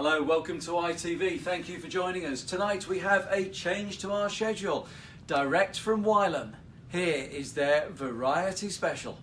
Hello, welcome to ITV. Thank you for joining us. Tonight we have a change to our schedule. Direct from Wylam, here is their Variety Special.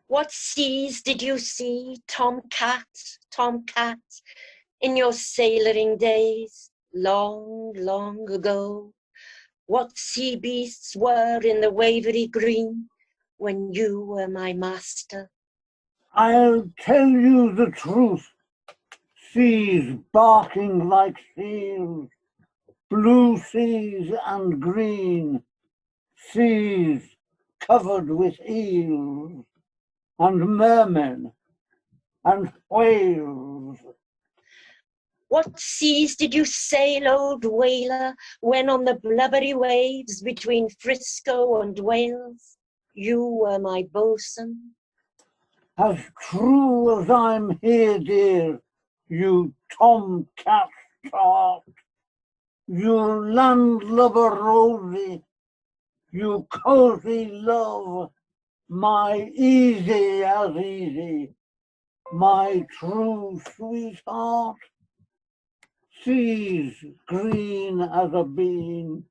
What seas did you see, Tom Cat, in your sailoring days, long, long ago? what sea beasts were in the wavery green when you were my master. I'll tell you the truth. Seas barking like seals, blue seas and green, seas covered with eels, and mermen, and whales. What seas did you sail, old whaler, when on the blubbery waves between Frisco and Wales you were my bosun? As true as I'm here, dear, you tomcat tart, you landlubber Rosie, you cozy love, my easy as easy, my true sweetheart. Seas green as a bean,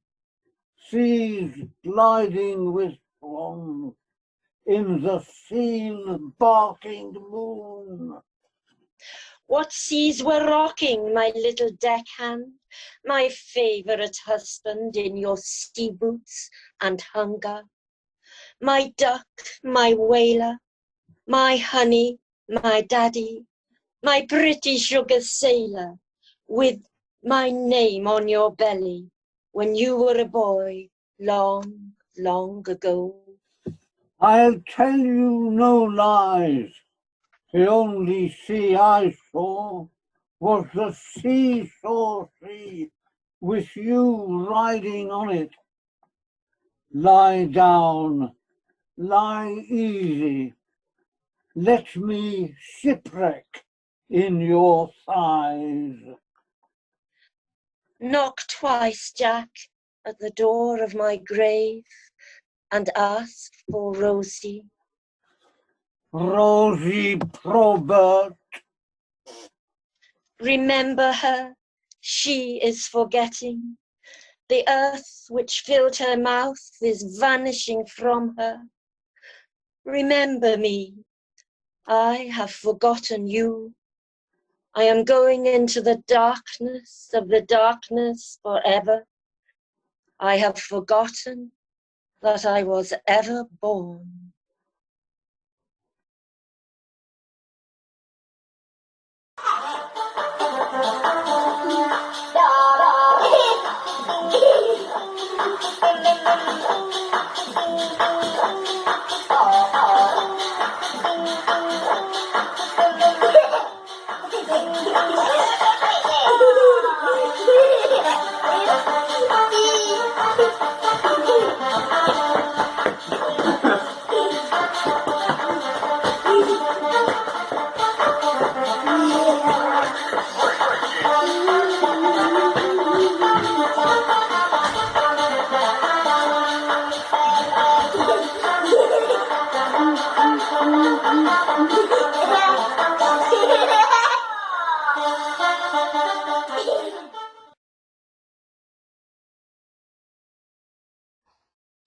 seas gliding with swans, in the seal barking moon. What seas were rocking, my little deckhand, my favourite husband in your sea boots and hunger? My duck, my whaler, my honey, my daddy, my pretty sugar sailor, with my name on your belly when you were a boy long, long ago. I'll tell you no lies. The only sea I saw was the seashore sea, with you riding on it. Lie down, lie easy. Let me shipwreck in your thighs. Knock twice, Jack, at the door of my grave and ask for Rosie. Rosie Probert. Remember her, she is forgetting. The earth which filled her mouth is vanishing from her. Remember me, I have forgotten you. I am going into the darkness of the darkness forever. I have forgotten that I was ever born.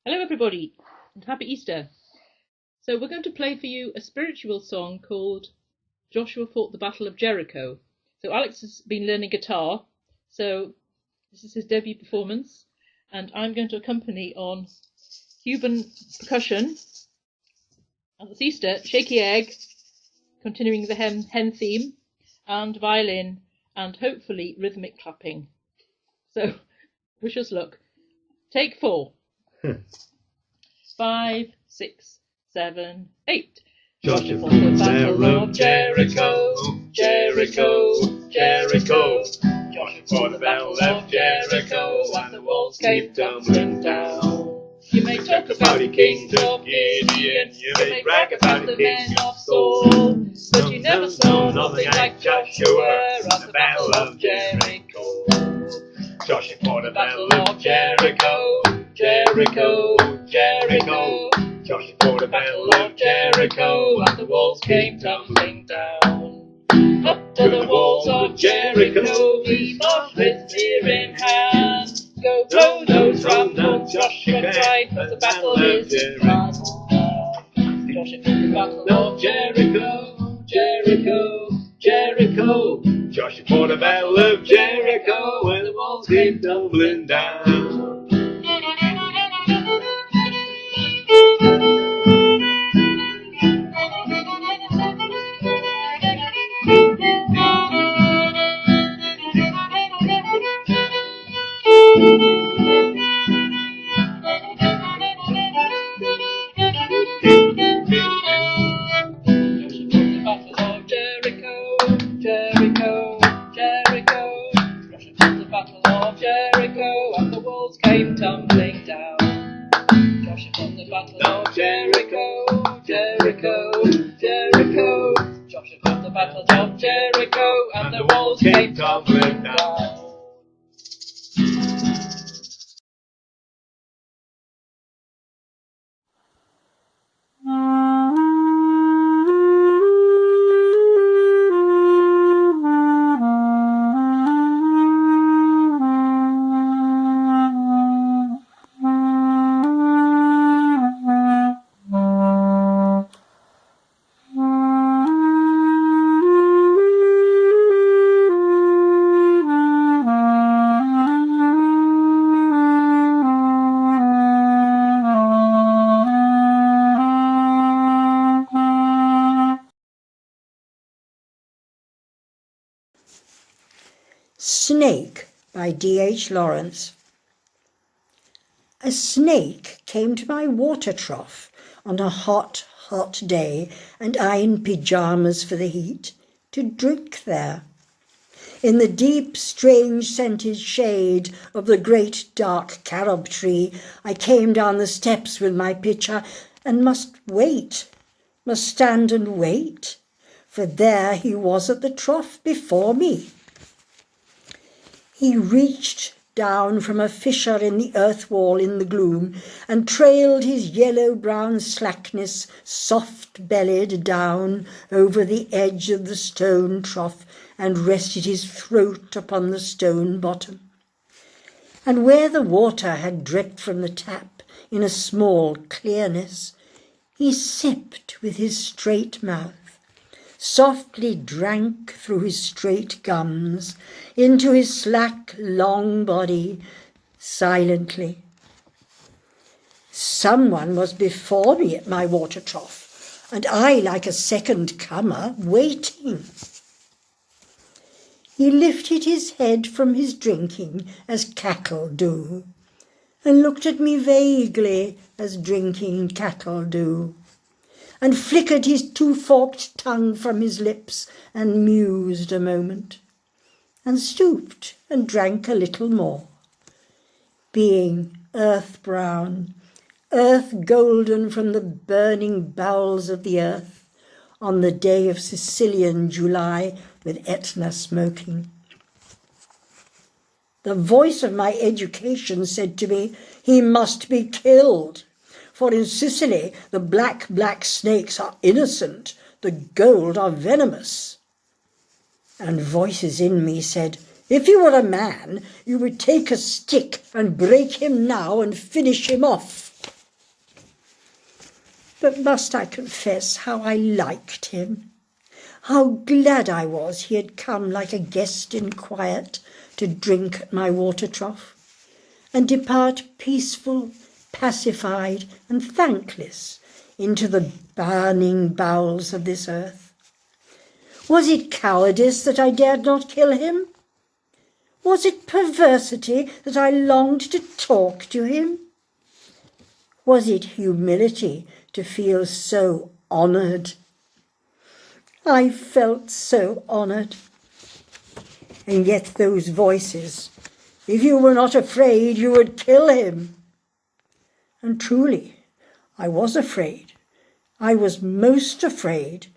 Hello everybody and happy Easter. So we're going to play for you a spiritual song called Joshua Fought the Battle of Jericho. So Alex has been learning guitar, so this is his debut performance, and I'm going to accompany on Cuban percussion, and it's Easter, shaky egg, continuing the hen theme, and violin, and hopefully rhythmic clapping. So wish us luck. Take 4. 5, 6, 7, 8. Joshua fought the battle of Jericho, Jericho, Jericho. Joshua fought the battle of Jericho, and the walls came tumbling down. You may talk about the kings of Gideon, you may brag about the men of Saul, but you never saw nothing like Joshua at the battle of Jericho. Joshua fought the battle of Jericho, Jericho, Jericho. Joshua fought the battle of Jericho, and the walls came tumbling down. Up to the walls of Jericho, we marched with spear in hand. Go blow those drums, old Joshua cried, for the battle is won. Joshua fought the battle of Jericho, Jericho, Jericho. Joshua fought the battle of Jericho, and the walls came tumbling down. Jericho, and the walls came tumbling down. Joshua fought the battle of Jericho, Jericho, Jericho. Joshua fought the battle of Jericho, and the walls came tumbling down. Snake by D.H. Lawrence. A snake came to my water trough on a hot, hot day, and I in pyjamas for the heat, to drink there. In the deep, strange scented shade of the great dark carob tree, I came down the steps with my pitcher and must stand and wait, for there he was at the trough before me. He reached down from a fissure in the earth wall in the gloom and trailed his yellow-brown slackness soft-bellied down over the edge of the stone trough and rested his throat upon the stone bottom. And where the water had dripped from the tap in a small clearness, he sipped with his straight mouth, softly drank through his straight gums into his slack, long body, silently. Someone was before me at my water trough, and I, like a second comer, waiting. He lifted his head from his drinking, as cattle do, and looked at me vaguely, as drinking cattle do, and flickered his two-forked tongue from his lips and mused a moment, and stooped and drank a little more, being earth-brown, earth-golden from the burning bowels of the earth on the day of Sicilian July with Etna smoking. The voice of my education said to me, he must be killed. For in Sicily, the black snakes are innocent, the gold are venomous. And voices in me said, if you were a man, you would take a stick and break him now and finish him off. But must I confess how I liked him? How glad I was he had come like a guest in quiet to drink at my water trough, and depart peaceful, pacified and thankless into the burning bowels of this earth. Was it cowardice that I dared not kill him? Was it perversity that I longed to talk to him? Was it humility to feel so honoured? I felt so honoured. And yet those voices, if you were not afraid, you would kill him. And truly, I was afraid. I was most afraid,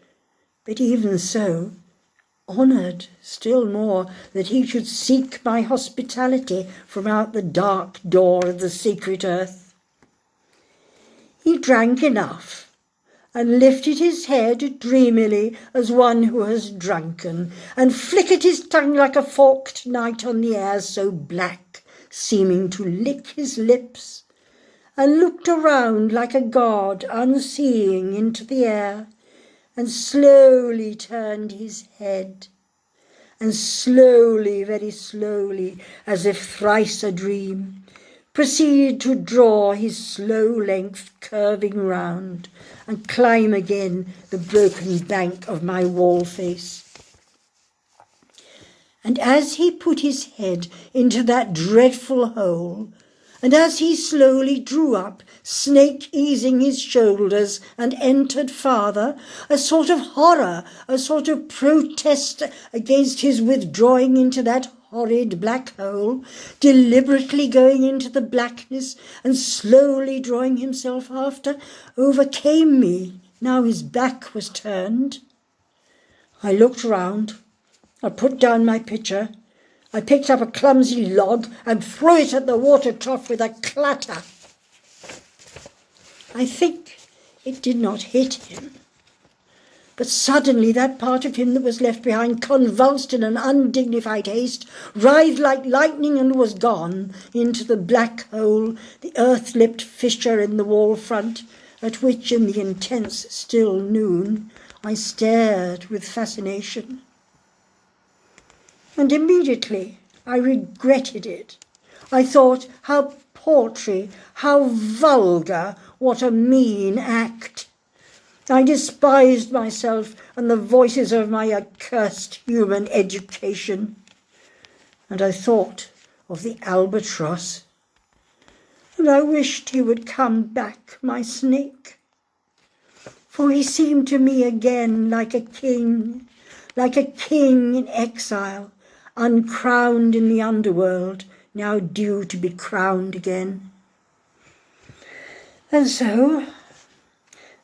but even so, honoured still more that he should seek my hospitality from out the dark door of the secret earth. He drank enough, and lifted his head dreamily as one who has drunken, and flickered his tongue like a forked knight on the air so black, seeming to lick his lips, and looked around like a god unseeing into the air, and slowly turned his head, and slowly, very slowly, as if thrice a dream, proceeded to draw his slow length curving round, and climb again the broken bank of my wall face. And as he put his head into that dreadful hole, and as he slowly drew up, snake easing his shoulders, and entered farther, a sort of horror, a sort of protest against his withdrawing into that horrid black hole, deliberately going into the blackness and slowly drawing himself after, overcame me. Now his back was turned. I looked round. I put down my pitcher. I picked up a clumsy log and threw it at the water trough with a clatter. I think it did not hit him. But suddenly that part of him that was left behind convulsed in an undignified haste, writhed like lightning and was gone into the black hole, the earth-lipped fissure in the wall front, at which in the intense still noon I stared with fascination. And immediately I regretted it. I thought, how paltry, how vulgar, what a mean act. I despised myself and the voices of my accursed human education. And I thought of the albatross. And I wished he would come back, my snake. For he seemed to me again like a king in exile, uncrowned in the underworld, now due to be crowned again. And so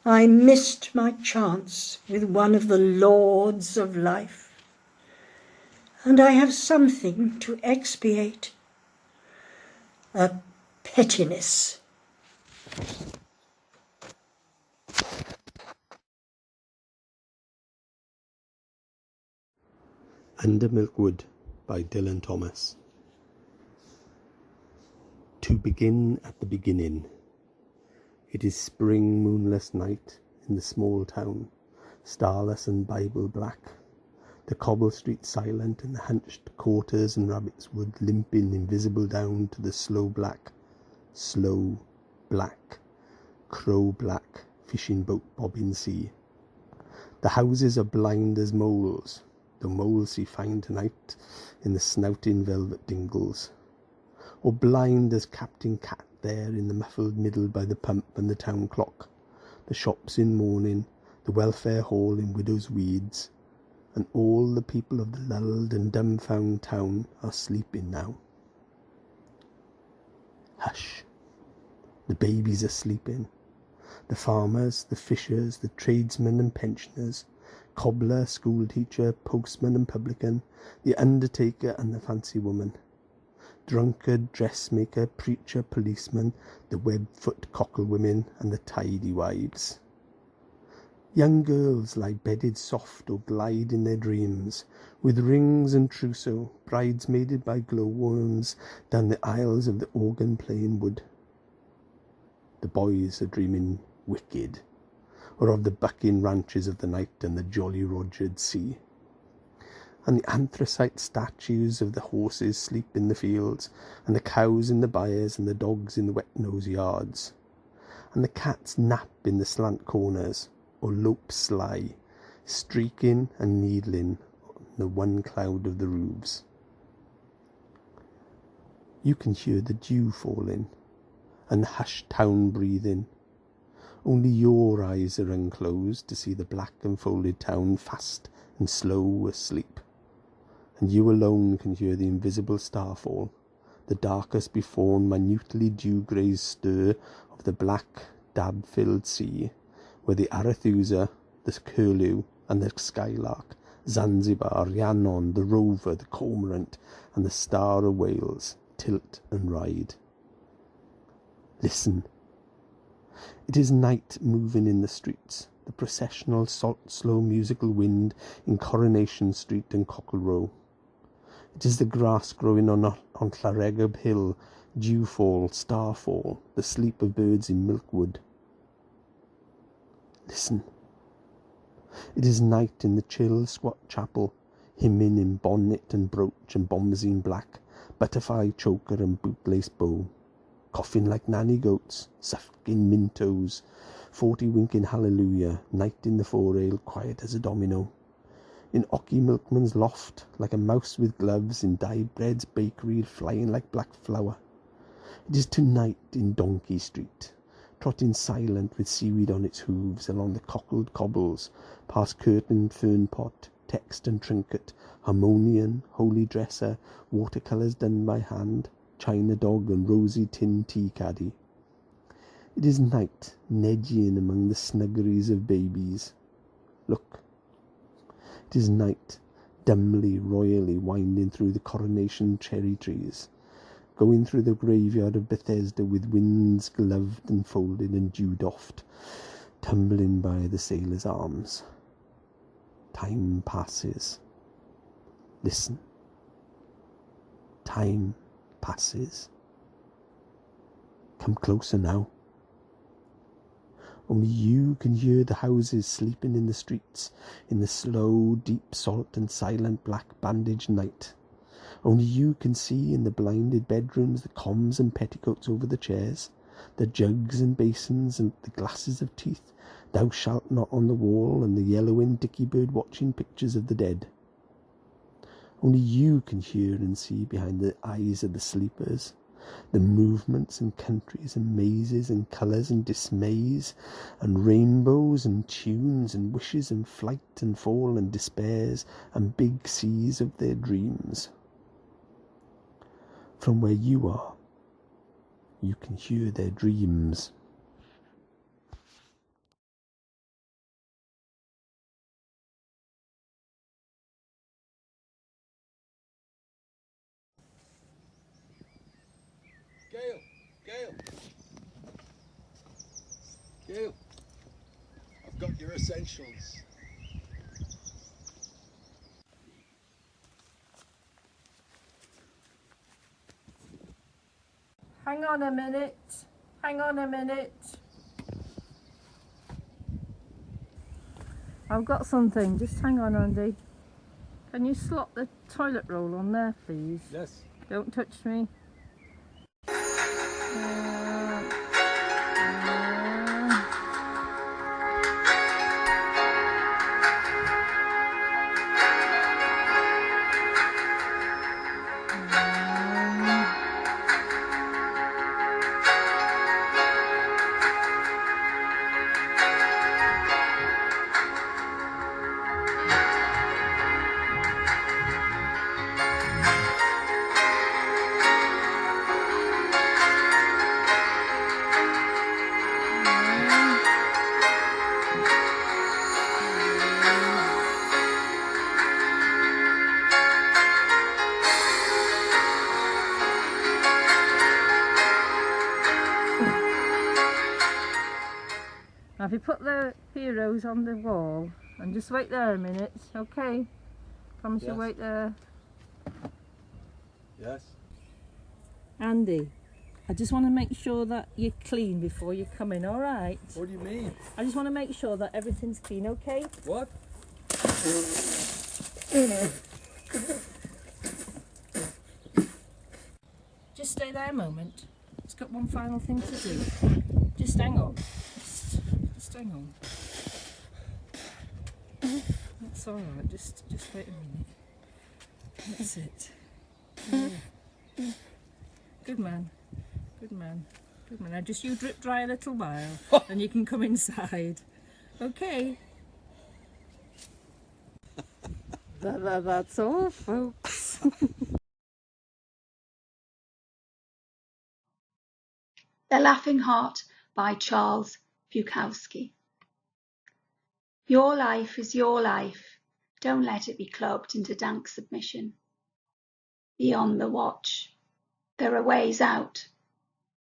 I missed my chance with one of the lords of life, and I have something to expiate, a pettiness. Under Milkwood by Dylan Thomas. To begin at the beginning. It is spring moonless night in the small town, starless and Bible black. The cobble street silent and the hunched quarters and rabbit's wood limping invisible down to the slow black, crow black fishing boat bobbing sea. The houses are blind as moles, though moles see fine tonight in the snouting velvet dingles, or blind as Captain Cat there in the muffled middle by the pump and the town clock, the shops in mourning, the welfare hall in widow's weeds, and all the people of the lulled and dumbfound town are sleeping now. Hush! The babies are sleeping. The farmers, the fishers, the tradesmen and pensioners, cobbler, schoolteacher, postman and publican, the undertaker and the fancy woman, drunkard, dressmaker, preacher, policeman, the web-foot cockle-women and the tidy wives. Young girls lie bedded soft or glide in their dreams, with rings and trousseau, bridesmaided by glowworms down the aisles of the organ-playing wood. The boys are dreaming wicked, or of the bucking ranches of the night and the jolly Rogered sea. And the anthracite statues of the horses sleep in the fields, and the cows in the byres, and the dogs in the wet-nose yards. And the cats nap in the slant corners, or lope sly, streaking and needling on the one cloud of the roofs. You can hear the dew falling, and the hushed town breathing. Only your eyes are unclosed to see the black and folded town fast and slow asleep. And you alone can hear the invisible starfall, the darkest before minutely dew-grey stir of the black, dab-filled sea, where the Arethusa, the curlew, and the skylark, Zanzibar, Rhiannon, the rover, the cormorant, and the star of Wales tilt and ride. Listen. It is night moving in the streets, the processional, slow musical wind in Coronation Street and Cockle Row. It is the grass growing on Llaregub Hill, dewfall, starfall, the sleep of birds in Milkwood. Listen. It is night in the chill, squat chapel, hymning in bonnet and brooch and bombazine black, butterfly choker and bootlace bow, coughing like nanny goats, sucking mintoes, 40 winking hallelujah, night in the four-ale, quiet as a domino. In Ocky Milkman's loft, like a mouse with gloves, in Dye-Bread's bakery, flying like black flour. It is tonight in Donkey Street, trotting silent with seaweed on its hooves along the cockled cobbles, past curtained fern pot, text and trinket, harmonium, holy dresser, watercolours done by hand, china dog and rosy tin tea caddy. It is night, nedging among the snuggeries of babies. Look, it is night, dumbly, royally winding through the coronation cherry trees, going through the graveyard of Bethesda with winds gloved and folded and dew-doffed, tumbling by the sailor's arms. Time passes. Listen. Time passes. Come closer now. Only you can hear the houses sleeping in the streets, in the slow, deep salt and silent black bandaged night. Only you can see in the blinded bedrooms the combs and petticoats over the chairs, the jugs and basins and the glasses of teeth, thou shalt not on the wall, and the yellowing dicky-bird watching pictures of the dead. Only you can hear and see behind the eyes of the sleepers, the movements and countries and mazes and colours and dismays and rainbows and tunes and wishes and flight and fall and despairs and big seas of their dreams. From where you are, you can hear their dreams. Gail, I've got your essentials. Hang on a minute. Hang on a minute. I've got something. Just hang on, Andy. Can you slot the toilet roll on there, please? Yes. Don't touch me. Now if you put the heroes on the wall and just wait there a minute, okay? Promise Yes. you'll wait there. Yes. Andy, I just want to make sure that you're clean before you come in, alright? What do you mean? I just want to make sure that everything's clean, okay? What? Just stay there a moment. Just got one final thing to do. Just hang on. Just hang on. That's alright, just wait a minute. That's it. Yeah. Good man. Good man. Good man. Now just you drip dry a little while and you can come inside. Okay. That's all, folks. The Laughing Heart by Charles Bukowski. Your life is your life. Don't let it be clubbed into dank submission. Beyond the watch, there are ways out.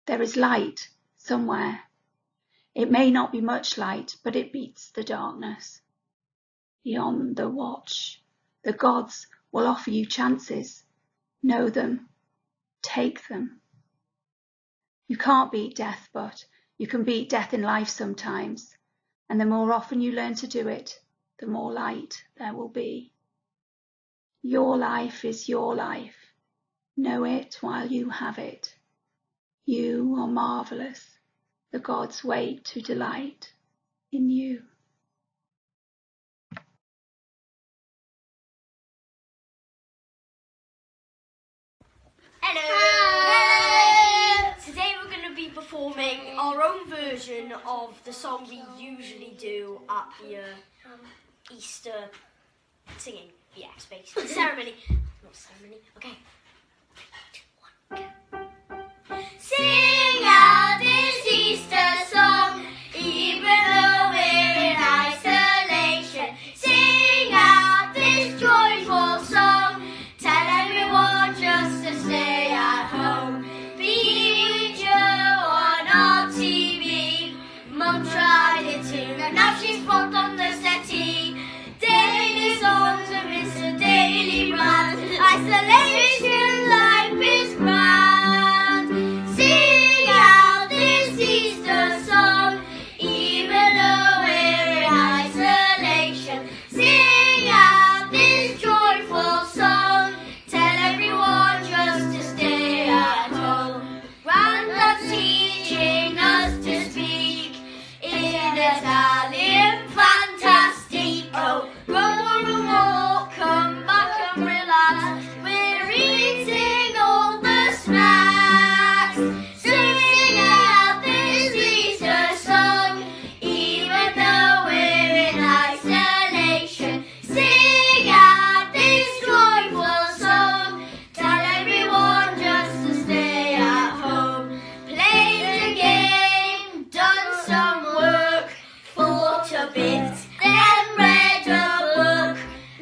There is light somewhere. It may not be much light, but it beats the darkness. Beyond the watch, the gods will offer you chances. Know them. Take them. You can't beat death, but you can beat death in life sometimes. And the more often you learn to do it, the more light there will be. Your life is your life. Know it while you have it. You are marvellous. The gods wait to delight in you. Hello! Hello! Today we're going to be performing our own version of the song we usually do at the Easter Singing. Yeah, space. Ceremony. Not ceremony. Okay. 3, 2, 1, go. Sing out this Easter song, even though we're in isolation. Sing out this joyful song, tell everyone just to stay at home. Be with Joe on our TV. Mum tried it too, and now she's flopped on the settee. Daily songs amidst a daily rant. Isolation, life is grand. Sing out this Easter song, even though we're in isolation. Sing out this joyful song, tell everyone just to stay at home. Grandad's teaching us to speak in Italian fantastico. Run, come back and relax. We're eating all the snacks. Sing out this Easter song, even though we're in isolation. Sing out this joyful song, tell everyone just to stay at home. Played a game, done some work, fought a bit, then read a book.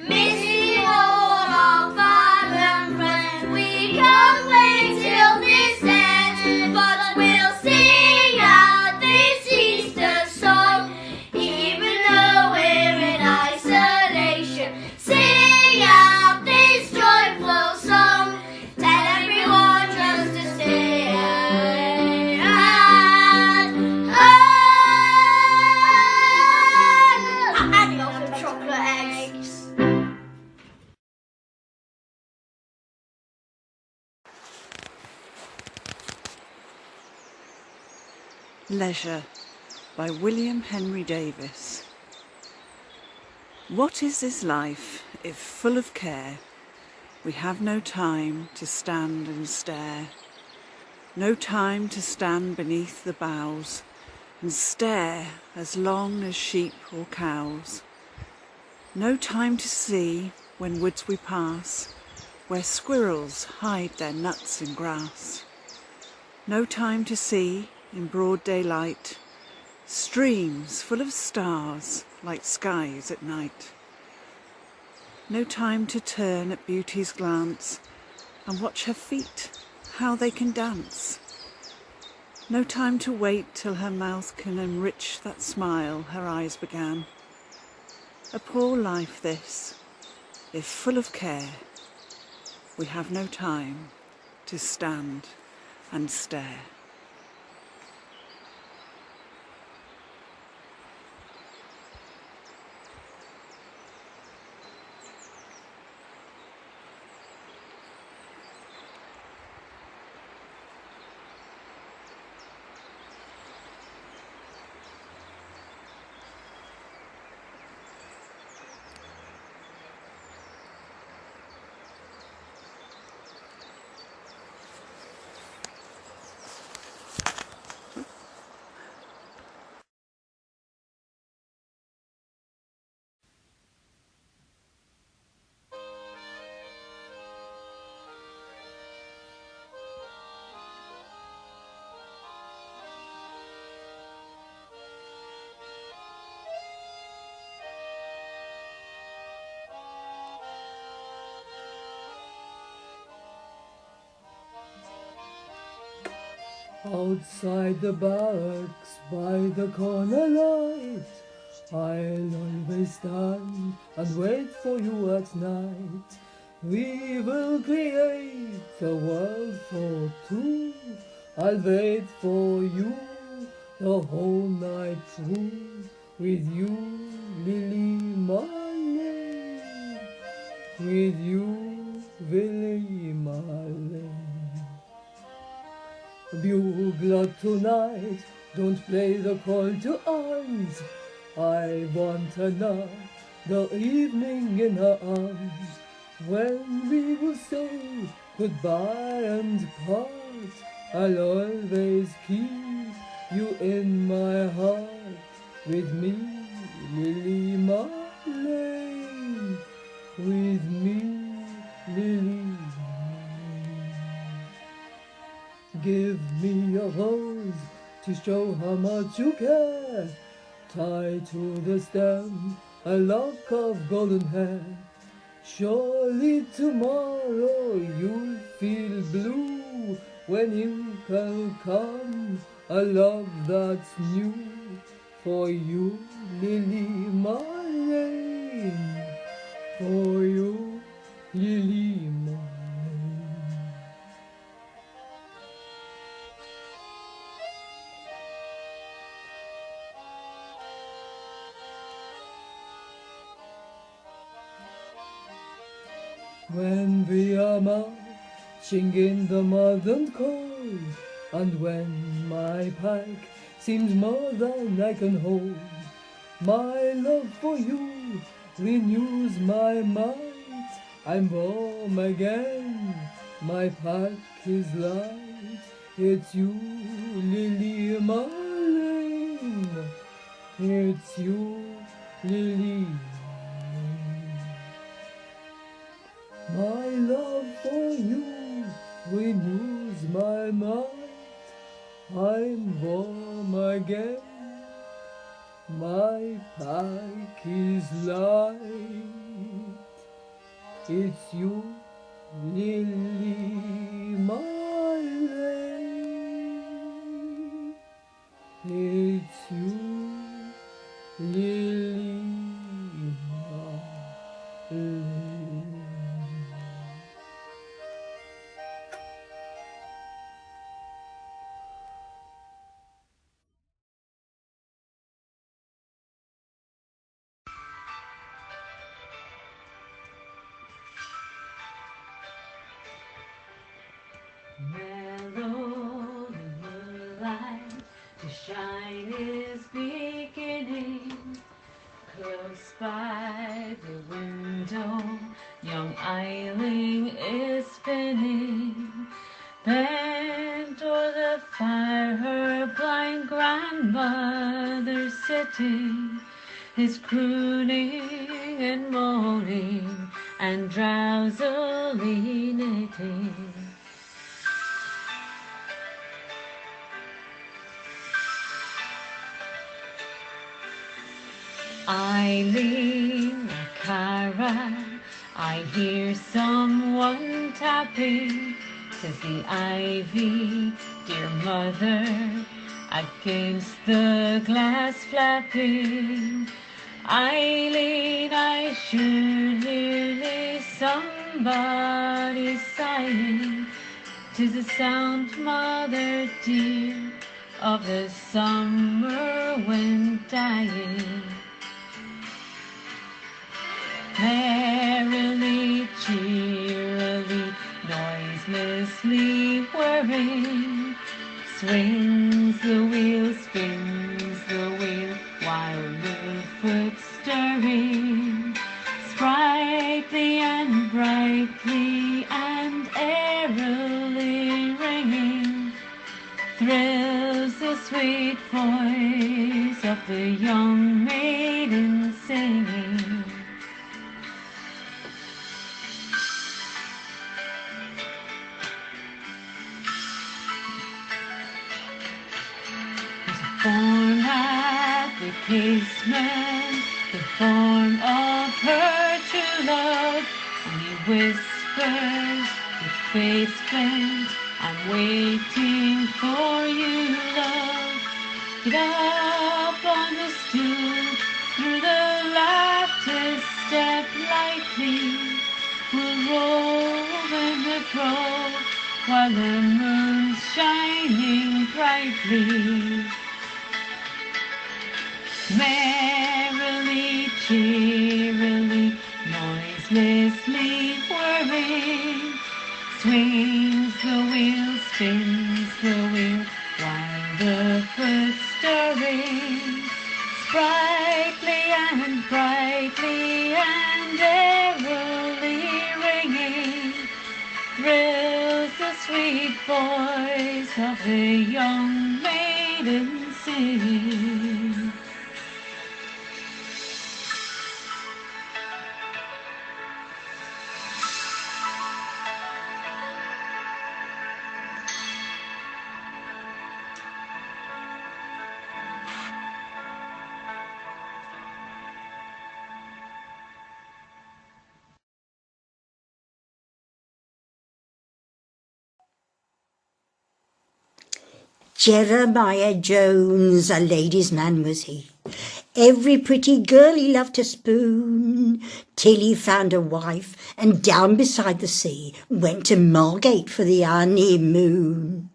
Missing all our fun and friends, we can't wait till this ends. But we'll sing out this Easter song, even though we're in isolation. Sing out this joyful song, tell everyone just to stay at home. And also chocolate eggs. Leisure by William Henry Davis. What is this life if full of care? We have no time to stand and stare, no time to stand beneath the boughs and stare as long as sheep or cows, no time to see when woods we pass where squirrels hide their nuts in grass, no time to see in broad daylight streams full of stars like skies at night, no time to turn at beauty's glance and watch her feet, how they can dance, no time to wait till her mouth can enrich that smile her eyes began. A poor life this, if full of care, we have no time to stand and stare. Outside the barracks by the corner light, I'll always stand and wait for you at night. We will create a world for two. I'll wait for you the whole night through. With you, Lily Marley. With you, Willie Marley. Bugler tonight, don't play the call to arms. I want another evening in her arms, when we will say goodbye and part. I'll always keep you in my heart. With me, Lily Marley. with me, Lily. Give me a rose to show how much you care. Tie to the stem a lock of golden hair. Surely tomorrow you'll feel blue when you can come a love that's new for you, Lily Marlene, for you, Lily Marlene. When we are marching in the mud and cold, and when my pike seems more than I can hold, my love for you renews my might. I'm warm again, my pack is light. It's you, Lily Marlene. It's you, Lily. My love for you renews my might. I'm warm again, my pack is light. It's you, Lily Marlene. It's you, Lily Marlene. Mellow moonlight, the shine is beginning. Close by the window, young Eileen is spinning. Bent o'er the fire, her blind grandmother sitting, is crooning and moaning and drowsily knitting. Eileen, Cara, I hear someone tapping. Says the ivy, dear mother, against the glass flapping. Eileen, I should hear somebody sighing. 'Tis the sound, mother dear, of the summer wind dying. Merrily, cheerily, noiselessly whirring, swings the wheel, spins the wheel, while the foot stirring. Sprightly and brightly and airily ringing, thrills the sweet voice of the young maiden singing. Born at the casement, the form of her true love, and he whispers with face bent, I'm waiting for you, love. Get up on the stool, through the lattice step lightly, we'll roll in the grove, while the moon's shining brightly. Merrily, cheerily, noiselessly whirring, swings the wheel, spins the wheel, while the foot stirring. Brightly and airily ringing, thrills the sweet voice of the young maiden singing. Jeremiah Jones, a ladies' man was he. Every pretty girl he loved to spoon, till he found a wife, and down beside the sea went to Margate for the honeymoon.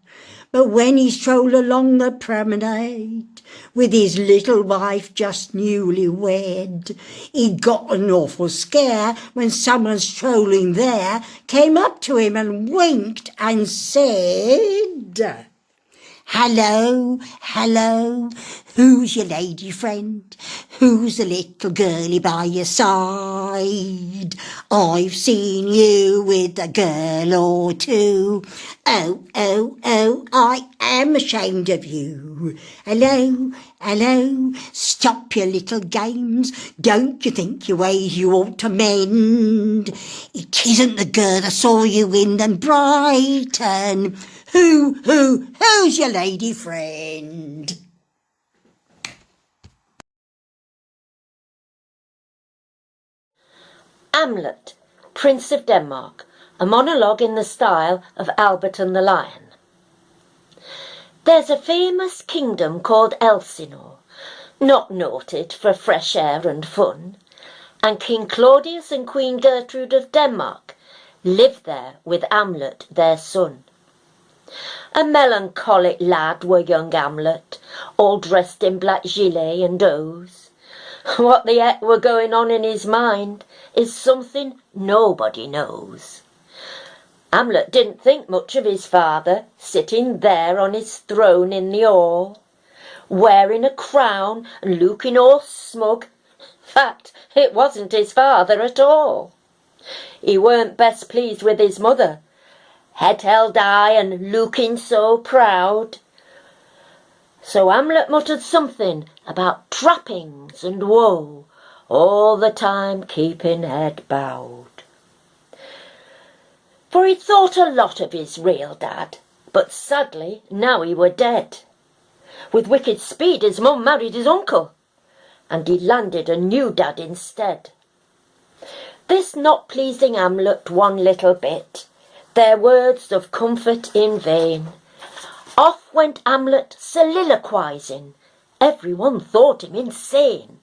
But when he strolled along the promenade, with his little wife just newly wed, he got an awful scare when someone strolling there came up to him and winked and said, "Hello, hello, who's your lady friend? Who's the little girlie by your side? I've seen you with a girl or two. Oh, oh, oh, I am ashamed of you. Hello, hello, stop your little games. Don't you think your ways you ought to mend? It isn't the girl I saw you in the Brighton. Who's your lady friend?" Hamlet, Prince of Denmark, a monologue in the style of Albert and the Lion. There's a famous kingdom called Elsinore, not noted for fresh air and fun, and King Claudius and Queen Gertrude of Denmark lived there with Hamlet, their son. A melancholic lad were young Hamlet, all dressed in black gilet and hose. What the heck were going on in his mind is something nobody knows. Hamlet didn't think much of his father, sitting there on his throne in the hall, wearing a crown and looking all smug. Fact, it wasn't his father at all. He weren't best pleased with his mother, head held high and looking so proud. So Hamlet muttered something about trappings and woe, all the time keeping head bowed. For he'd thought a lot of his real dad, but sadly now he were dead. With wicked speed his mum married his uncle, and he landed a new dad instead. This not pleasing Hamlet one little bit, their words of comfort in vain. Off went Hamlet soliloquizing. Everyone thought him insane.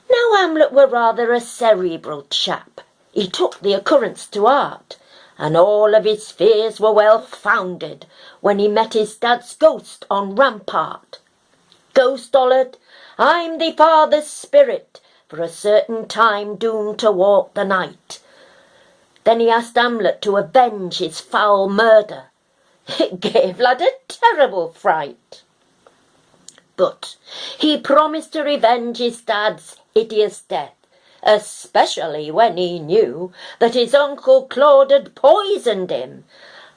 Now Hamlet were rather a cerebral chap. He took the occurrence to heart, and all of his fears were well founded when he met his dad's ghost on rampart. Ghost hollered, "I'm thy father's spirit, for a certain time doomed to walk the night." Then he asked Hamlet to avenge his foul murder. It gave lad a terrible fright. But he promised to revenge his dad's hideous death, especially when he knew that his Uncle Claude had poisoned him.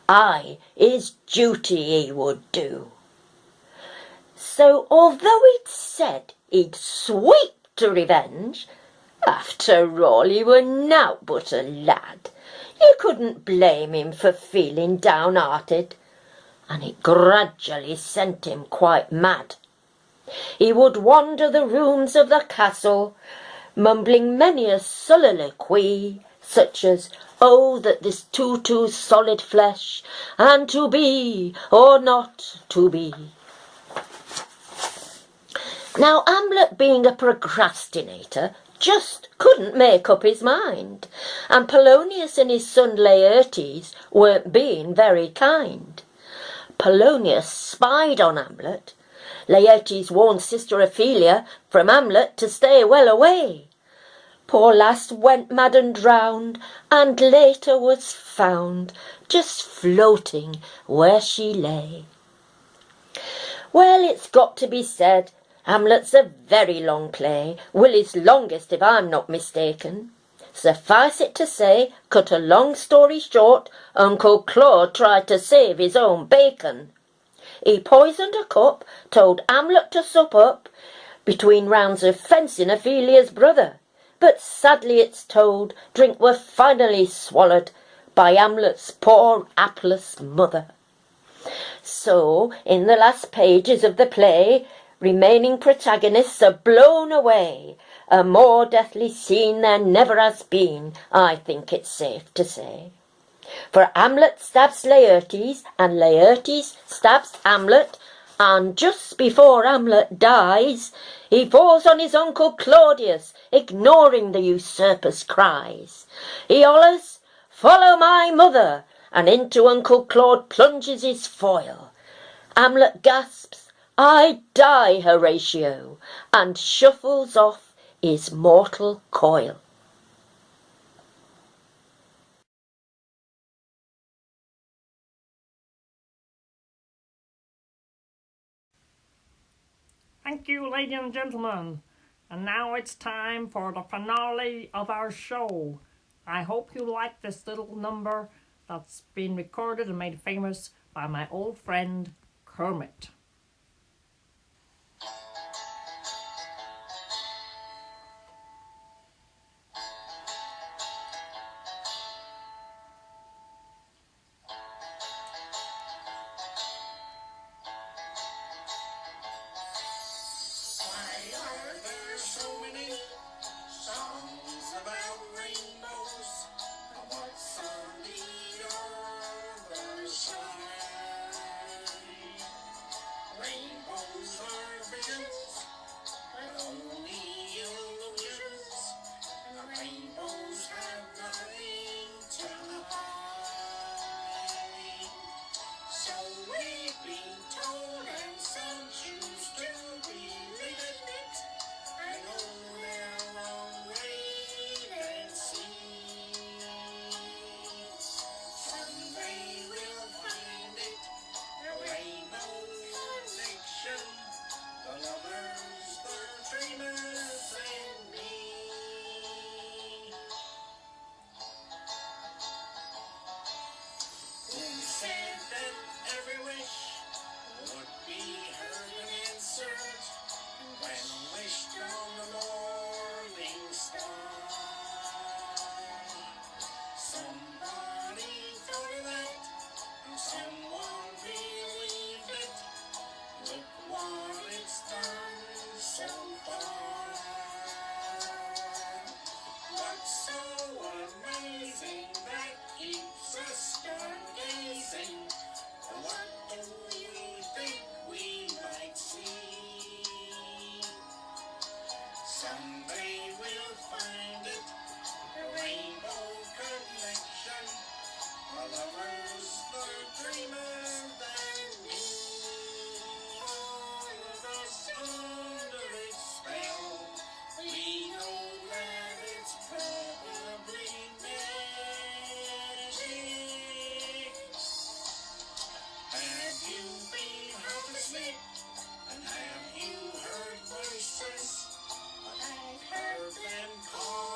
Aye, his duty he would do. So although he'd said he'd sweep to revenge, after all he were nowt but a lad. You couldn't blame him for feeling downhearted, and it gradually sent him quite mad. He would wander the rooms of the castle, mumbling many a soliloquy, such as, "Oh, that this too solid flesh, and to be or not to be." Now Hamlet, being a procrastinator, just couldn't make up his mind, and Polonius and his son Laertes weren't being very kind. Polonius spied on Hamlet. Laertes warned sister Ophelia from Hamlet to stay well away. Poor lass went mad and drowned, and later was found just floating where she lay. Well, it's got to be said, Hamlet's a very long play, Willie's longest if I'm not mistaken. Suffice it to say, cut a long story short, Uncle Claude tried to save his own bacon. He poisoned a cup, told Hamlet to sup up, between rounds of fencing Ophelia's brother. But sadly it's told, drink were finally swallowed by Hamlet's poor hapless mother. So, in the last pages of the play, remaining protagonists are blown away. A more deathly scene there never has been, I think it's safe to say. For Hamlet stabs Laertes, and Laertes stabs Hamlet, and just before Hamlet dies, he falls on his uncle Claudius, ignoring the usurper's cries. He hollers, "Follow my mother," and into Uncle Claude plunges his foil. Hamlet gasps, "I die, Horatio," and shuffles off his mortal coil. Thank you, ladies and gentlemen. And now it's time for the finale of our show. I hope you like this little number that's been recorded and made famous by my old friend Kermit. And have you heard voices? I've heard them call.